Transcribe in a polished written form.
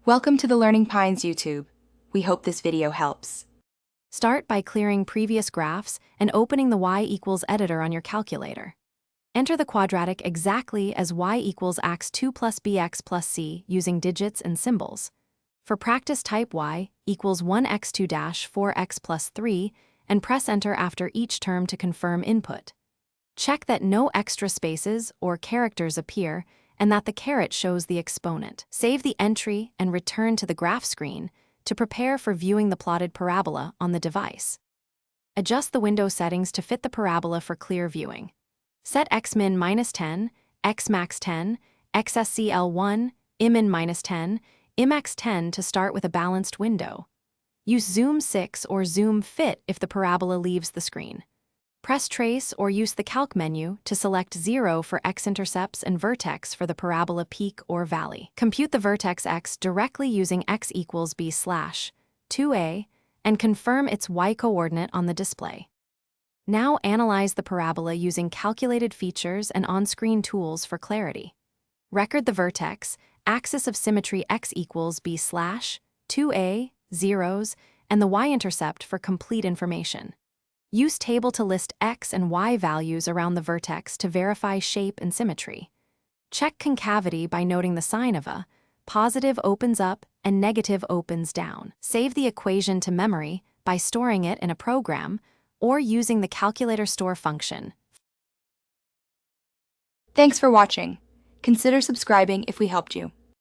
Welcome to the Learning Pines YouTube. We hope this video helps. Start by clearing previous graphs and opening the y equals editor on your calculator. Enter the quadratic exactly as y equals x2 plus bx plus c using digits and symbols. For practice, type y equals 1x2-4x plus 3 and press enter after each term to confirm input. Check that no extra spaces or characters appear and that the caret shows the exponent. Save the entry and return to the graph screen to prepare for viewing the plotted parabola on the device. Adjust the window settings to fit the parabola for clear viewing. Set xmin -10, xmax 10, xscl1, immin -10, imx10 to start with a balanced window. Use zoom 6 or zoom fit if the parabola leaves the screen. Press trace or use the calc menu to select 0 for x-intercepts and vertex for the parabola peak or valley. Compute the vertex x directly using x equals b/2a and confirm its y-coordinate on the display. Now analyze the parabola using calculated features and on-screen tools for clarity. Record the vertex, axis of symmetry x equals b/2a, zeros, and the y-intercept for complete information. Use table to list x and y values around the vertex to verify shape and symmetry. Check concavity by noting the sign of a positive opens up and negative opens down. Save the equation to memory by storing it in a program or using the calculator store function. Thanks for watching. Consider subscribing if we helped you.